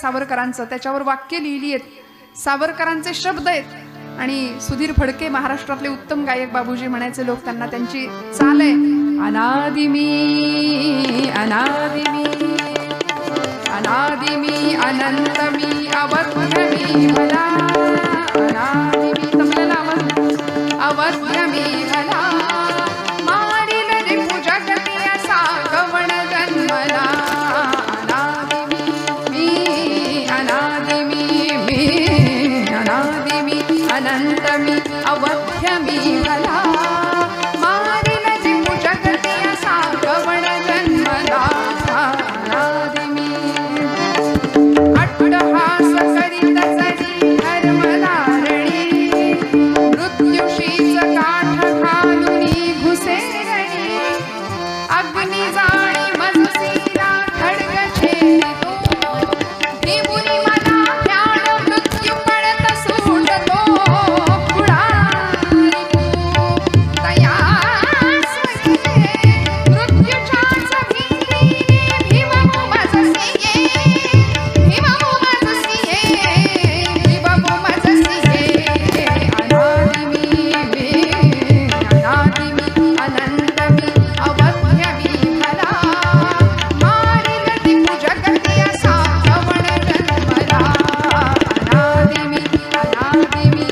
सावरकरांचं, त्याच्यावर वाक्य लिहिली आहेत, सावरकरांचे शब्द आहेत. आणि सुधीर फडके महाराष्ट्रातले उत्तम गायक बाबूजी म्हणायचे लोक, त्यांना त्यांची चाल आहे, अनादि मी अनादि मी अनादि मी अनंत मी अवध्य मी भला, अनादि मी तबल्याला आवाज, अवध्य मी भला, मारिल रिपु जगती असा गवण जन्मला, अनादि मी अनादि मी अनादि मी अनंत मी अवध्य मी भला, मारिल रिपु जगती असा गवण जन्मला, अनादि मी अट्टहास करीत जरी धर्मधारणी, मृत्युशीच काठ घालुनी घुसे रणी, अग्नी जाळी मजसीला खड्ग छेदितो, त्रिभुनी मला ध्यान मृत्यू पळत सुटतो, पुढारी तयास मृत्यूच्याच भीतीने भीमो मजसी भीमो मजसी भीमो मजसी, अनादि मी अनादि मी अनंत मी अवध्य मी भला, मारिल रिपु जगती असा गवण जन्मला, अनादि मी अनादि मी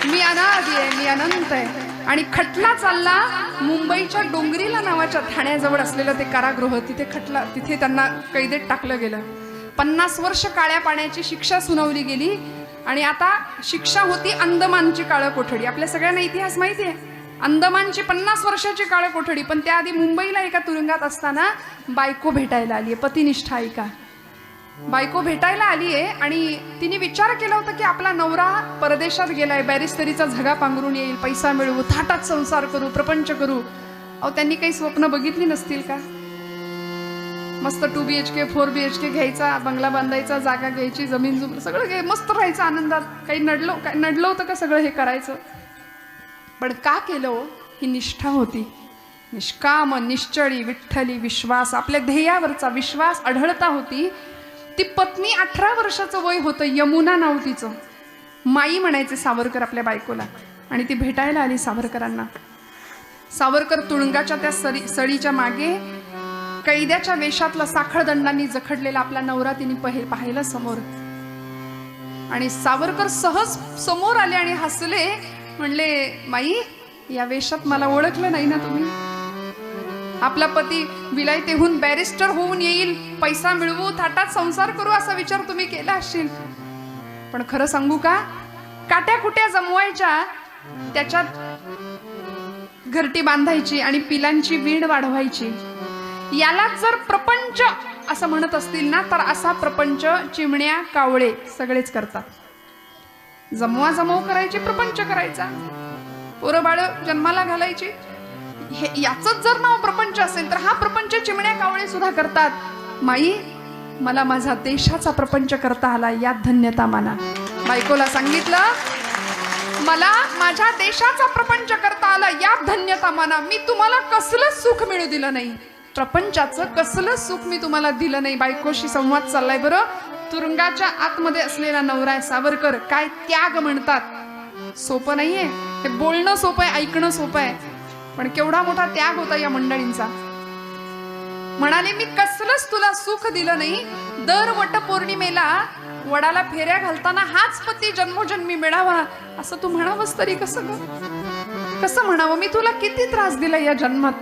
मी अनादि आहे, मी अनंत आहे. आणि खटला चालला मुंबईच्या डोंगरीला नावाच्या ठाण्याजवळ असलेलं ते कारागृह, तिथे त्यांना कैदेत टाकलं गेलं. 50 वर्ष काळ्या पाण्याची शिक्षा सुनावली गेली. आणि आता शिक्षा होती अंदमानची काळं कोठडी. आपल्या सगळ्यांना इतिहास माहिती आहे, अंदमानची 50 वर्षाची काळं कोठडी. पण त्याआधी मुंबईला एका तुरुंगात असताना बायको भेटायला आली आहे, पतिनिष्ठा ऐका. बायको भेटायला आली आहे आणि तिने विचार केला होता की आपला नवरा परदेशात गेलाय, बॅरिस्टरीचा झगा पांघरून येईल, पैसा मिळवू, थाटात संसार करू, प्रपंच करू. अहो, त्यांनी काही स्वप्न बघितली नसतील का? मस्त 2 BHK 4 BHK घ्यायचा, बंगला बांधायचा, जागा घ्यायची, जमीन सगळं मस्त राहायचं आनंदात. काही नडलं होतं का सगळं हे करायचं? पण का केलं? ही निष्ठा होती, निष्काम, निश्चळी, विठ्ठली विश्वास, आपल्या ध्येयावरचा विश्वास, अढळता होती. ती पत्नी 18 वर्षाचं वय होतं, यमुना नाव तिचं. माई म्हणायचे सावरकर आपल्या बायकोला. आणि ती भेटायला आली सावरकरांना. सावरकर तुरुंगाच्या त्या सळीच्या मागे कैद्याच्या वेशातला साखळदंडांनी जखडलेला आपला नवरा तिने पाहिलं समोर. आणि सावरकर सहज समोर आले आणि हसले, म्हणले, माई, या वेशात मला ओळखलं नाही ना तुम्ही? आपला पती विलायतेहून बॅरिस्टर होऊन येईल, पैसा मिळवू, थाटात संसार करू, असा विचार तुम्ही केला असशील. पण खरं सांगू का, काट्या कुट्या जमवायच्या, त्याच्यात घरटी बांधायची आणि पिलांची वीण वाढवायची. याला जर प्रपंच असं म्हणत असतील ना, तर असा प्रपंच चिमण्या कावळे सगळेच करतात. जमवाजमव करायची, प्रपंच करायचा, पोरं बाळ जन्माला घालायची. याच जर नाव प्रपंच असेल तर हा प्रपंच चिमण्या कावळे सुद्धा करतात. माई, मला माझा देशाचा प्रपंच करता आला, यात धन्यता माना. बायकोला सांगितलं, मला माझ्या देशाचा प्रपंच करता आला, यात धन्यता माना. मी तुम्हाला कसलं सुख मिळू दिलं नाही, प्रपंचाचं कसलं सुख मी तुम्हाला दिलं नाही. बायकोशी संवाद चाललाय. बरं, तुरुंगाच्या आतमध्ये असलेला नवरा आहे सावरकर. काय त्याग म्हणतात, सोपं नाहीये हे. बोलणं सोपं आहे, ऐकणं सोपं आहे, पण केवढा मोठा त्याग होता या मंडळींचा. म्हणाले, मी कसलंच तुला सुख दिलं नाही. दर वटपौर्णिमेला वडाला फेऱ्या घालताना हाच पती जन्मोजन्मी मिळावा असं तू म्हणावंस तरी कसं म्हणावं? मी तुला किती त्रास दिला या जन्मात,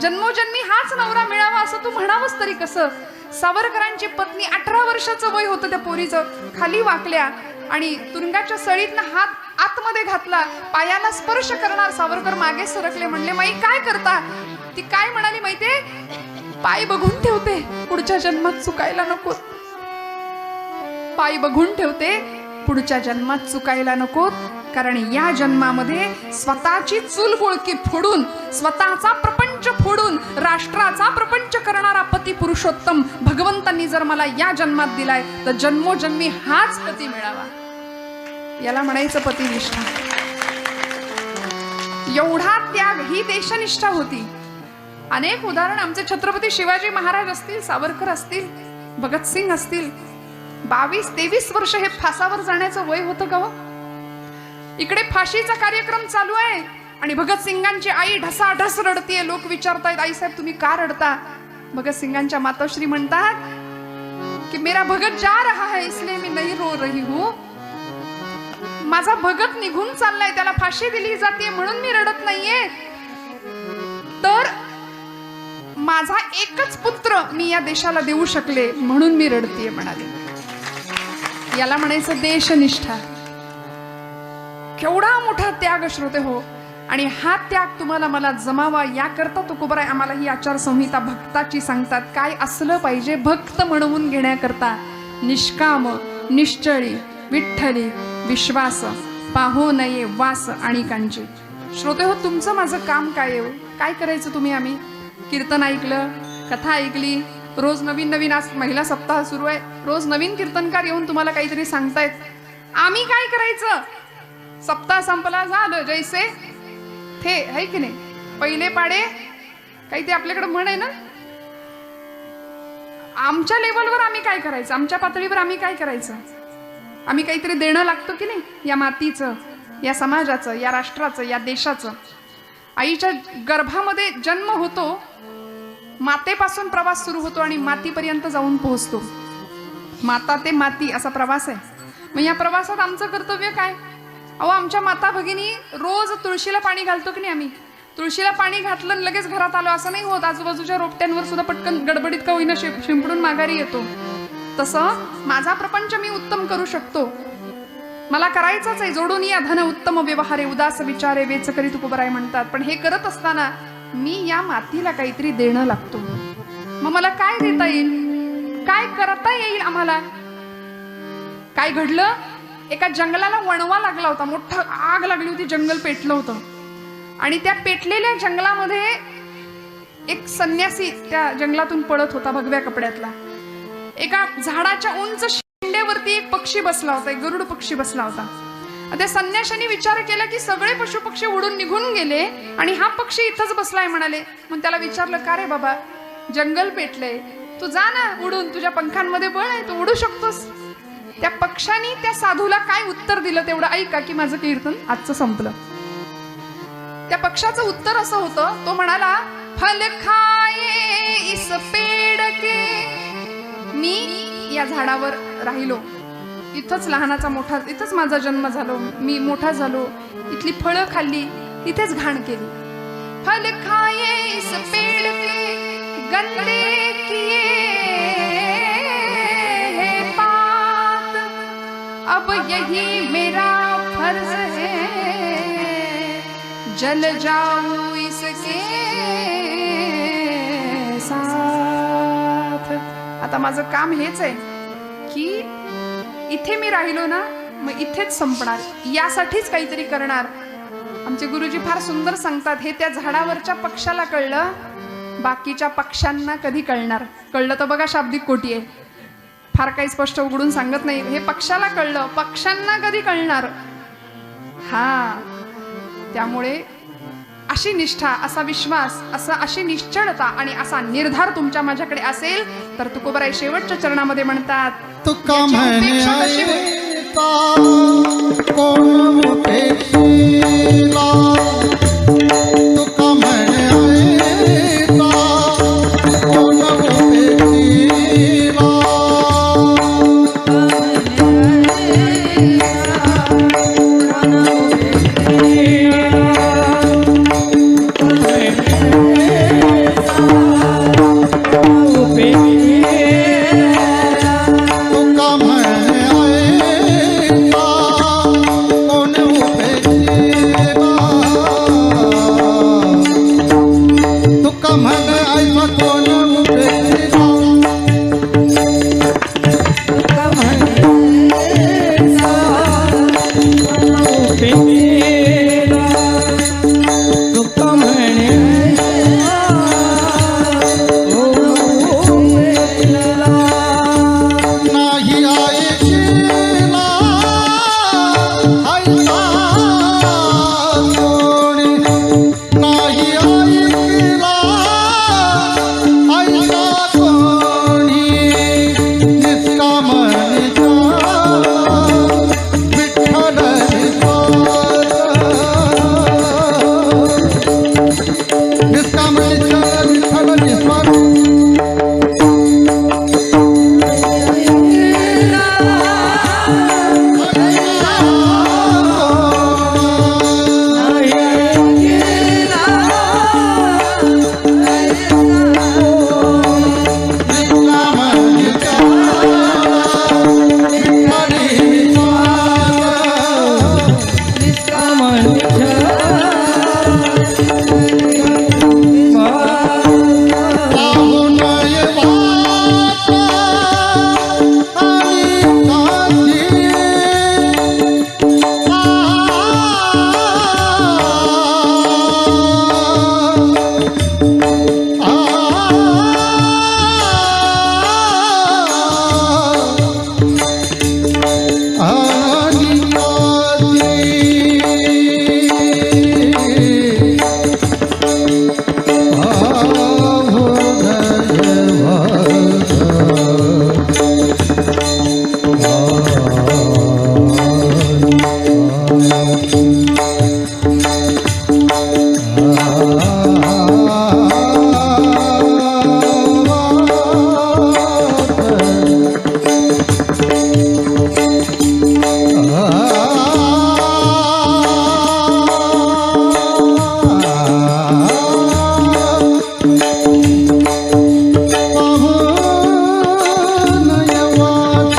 जन्मोजन्मी हाच नवरा मिळावा असं तू म्हणावंस तरी कसं? सावरकरांची पत्नी 18 वर्षाचं वय होतं त्या पोरीचं. खाली वाकल्या आणि तुरुंगाच्या सळीतनं हात आतमध्ये घातला, पायाला स्पर्श करणार. सावरकर मागे सरकले, म्हणले, माई काय करता? ती काय म्हणाली माहितीये? पाय बघून ठेवते, पुढच्या जन्मात चुकायला नको. पाय बघून ठेवते, पुढच्या जन्मात चुकायला नको. कारण या जन्मामध्ये स्वतःची चूलबुळकी फोडून, स्वतःचा प्रपंच फोडून राष्ट्राचा प्रपंच करणारा पती पुरुषोत्तम भगवंतांनी जर मला या जन्मात दिलाय, तर जन्मोजन्मी हाच पती मिळावा. याला म्हणायचं पतिनिष्ठा. एवढा त्याग, ही देशनिष्ठा होती. अनेक उदाहरण आमचे छत्रपती शिवाजी महाराज असतील, सावरकर असतील, भगतसिंग असतील. 22-23 वर्ष हे फासावर जाण्याचं वय होतं का हो? इकडे फाशीचा कार्यक्रम चालू आहे आणि भगतसिंगांची आई ढसाढस रडतीये. लोक विचारतायत, आई साहेब तुम्ही का रडता? भगतसिंगांच्या मातोश्री म्हणतात की मेरा भगत जा रहा है इसलिए मैं नहीं रो रही हूं. माझा भगत निघून चाललाय, त्याला फाशी दिली जाते म्हणून मी रडत नाहीये. तर माझा एकच पुत्र मी या देशाला देऊ शकले म्हणून मी रडतीये म्हणाले. याला म्हणायचं देशनिष्ठा. केवढा मोठा त्याग श्रोते हो. आणि हा त्याग तुम्हाला मला जमावा याकरता तुकोबराय आम्हाला ही आचारसंहिता भक्ताची सांगतात. काय असलं पाहिजे भक्त म्हणवून घेण्याकरता? निष्काम, निश्चळी, विठ्ठली, विश्वास, पाहो नये वास आणि कांची. श्रोते हो, तुमचं माझं काम काय आहे? काय करायचं तुम्ही? आम्ही कीर्तन ऐकलं, कथा ऐकली, रोज नवीन नवीन, आज महिला सप्ताह सुरू आहे, रोज नवीन कीर्तनकार येऊन तुम्हाला काहीतरी सांगतायत. आम्ही काय करायचं? सप्ताह संपला, झालं जैसे थे, है की नाही? पहिले पाडे काही ते आपल्याकडे म्हण आहे ना. आमच्या लेवलवर आम्ही काय करायचं? आमच्या पातळीवर आम्ही काय करायचं? आम्ही काहीतरी देणं लागतो की नाही या मातीचं, या समाजाचं, या राष्ट्राचं, या देशाचं. आईच्या गर्भामध्ये जन्म होतो, मातेपासून प्रवास सुरू होतो आणि मातीपर्यंत जाऊन पोहोचतो. माता ते माती असा प्रवास आहे. मग या प्रवासात आमचं कर्तव्य काय? अहो, आमच्या माता भगिनी रोज तुळशीला पाणी घालतो की नाही आम्ही? तुळशीला पाणी घातलं लगेच घरात आलो असं नाही होत. आजूबाजूच्या रोपट्यांवर सुद्धा पटकन गडबडीत का होईना शिंपडून माघारी येतो. तसं माझा प्रपंच मी उत्तम करू शकतो. मला करायचंच आहे. जोडून या धन उत्तम व्यवहारे, उदास विचारे वेच करी तुकोबराय म्हणतात. पण हे करत असताना मी या मातीला काहीतरी देणं लागतो. मग मला काय देता येईल? काय करता येईल आम्हाला? काय घडलं? एका जंगलाला वणवा लागला होता, मोठं आग लागली होती, जंगल पेटलं होतं. आणि त्या पेटलेल्या जंगलामध्ये एक संन्यासी त्या जंगलातून पळत होता, भगव्या कपड्यातला. एका झाडाच्या उंच शेंड्यावरती एक पक्षी बसला होता, एक गरुड पक्षी बसला होता. त्या संन्याशाने विचार केला की सगळे पशु पक्षी उडून निघून गेले आणि हा पक्षी इथंच बसलाय म्हणाले. मग त्याला विचारलं, का रे बाबा, जंगल पेटलंय, तू जा ना उडून, तुझ्या पंखांमध्ये बळ आहे, तू उडू शकतोस. त्या पक्षाने त्या साधूला काय उत्तर दिलं तेवढं ऐका की माझं कीर्तन आजचं संपलं. त्या पक्षाचं उत्तर असं होतं, तो म्हणाला, फल खाये इस पेड़ के. मी या झाडावर राहिलो, इथंच लहानाचा मोठा, इथंच माझा जन्म झालो, मी मोठा झालो, इथली फळं खाल्ली, इथेच घाण केली. फल खाये इस पेड़ के गंदे किए है पात, अब यही मेरा फर्ज है, जल जाऊं इसके साथ. आता माझं काम हेच आहे की इथे मी राहिलो ना, मग इथेच संपणार, यासाठीच काहीतरी करणार. आमचे गुरुजी फार सुंदर सांगतात, हे त्या झाडावरच्या पक्षाला कळलं, बाकीच्या पक्ष्यांना कधी कळणार? कळलं तर बघा शाब्दिक कोटी आहे, फार काही स्पष्ट उघडून सांगत नाही. हे पक्षाला कळलं, पक्ष्यांना कधी कळणार? हा, त्यामुळे अशी निष्ठा, असा विश्वास, अशी निश्चळता आणि असा निर्धार तुमच्या माझ्याकडे असेल तर तुकोबराय शेवटच्या चरणामध्ये म्हणतात, तुका कोण उपेक्षिला, तुका म्हणे कोण उपेक्षिला. पाहून यवाच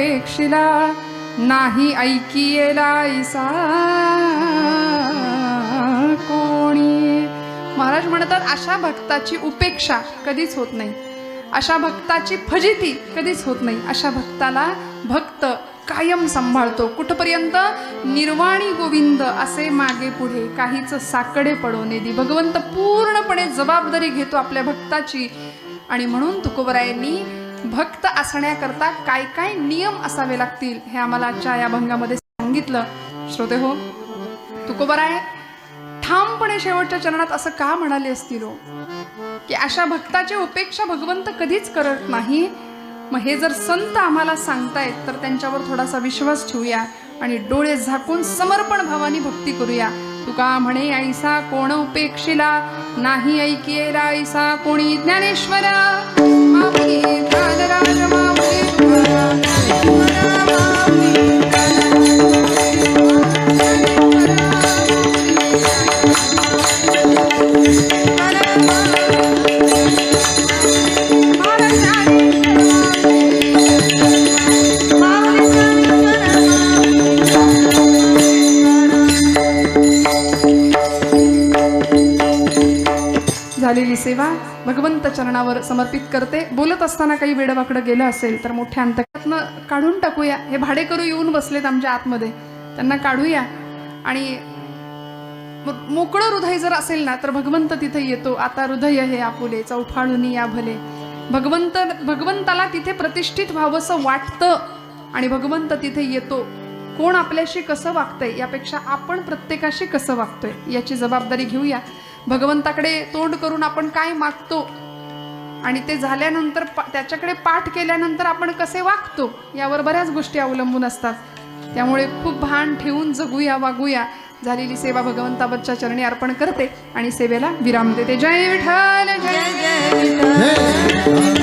उपेक्षिला नाही ऐकियेला ऐसा कोणी. महाराज म्हणतात अशा भक्ताची उपेक्षा कधीच होत नाही, अशा भक्ताची फजिती कधीच होत नाही. अशा भक्ताला भक्त कायम सांभाळतो. कुठपर्यंत? निर्वाणी गोविंद असे मागे पुढे काहीच साकडे पडवणे दे. भगवंत पूर्णपणे जबाबदारी घेतो आपल्या भक्ताची. आणि म्हणून तुकोबरायांनी भक्त असण्याकरता काय काय नियम असावे लागतील हे आम्हाला आजच्या या भंगामध्ये सांगितलं. श्रोते हो, तुकोबराय ठामपणे शेवटच्या चरणात असं का म्हणाले असतील हो, की अशा भक्ताची उपेक्षा भगवंत कधीच करत नाही. मग हे जर संत आम्हाला सांगतायत तर त्यांच्यावर थोडासा विश्वास ठेवूया आणि डोळे झाकून समर्पण भावाने भक्ती करूया. तुका म्हणे ऐसा कोण उपेक्षिला नाही ऐकियेला ऐसा कोणी. ज्ञानेश्वर माऊली ज्ञानराज माऊली झालेली सेवा भगवंत चरणावर समर्पित करते. बोलत असताना काही वेडवाकडं गेलं असेल तर मोठ्या अंतकातनं काढून टाकूया. हे भाडेकरू येऊन बसलेत आमच्या आतमध्ये, त्यांना काढूया. आणि मोकळं हृदय जर असेल ना तर भगवंत तिथे येतो. आता हृदय हे आपुले चौफाळून या भले. भगवंताला तिथे प्रतिष्ठित व्हावंसं वाटतं आणि भगवंत तिथे येतो. कोण आपल्याशी कसं वागतंय यापेक्षा आपण प्रत्येकाशी कसं वागतोय याची जबाबदारी घेऊया. भगवंताकडे तोंड करून आपण काय मागतो आणि ते झाल्यानंतर त्याच्याकडे पाठ केल्यानंतर आपण कसे वागतो यावर बऱ्याच गोष्टी अवलंबून असतात. त्यामुळे खूप भान ठेवून जगूया, वागूया. झालेली सेवा भगवंतावरच्या चरणी अर्पण करते आणि सेवेला विराम देते. जय विठ्ठल, जय जय विठ्ठल.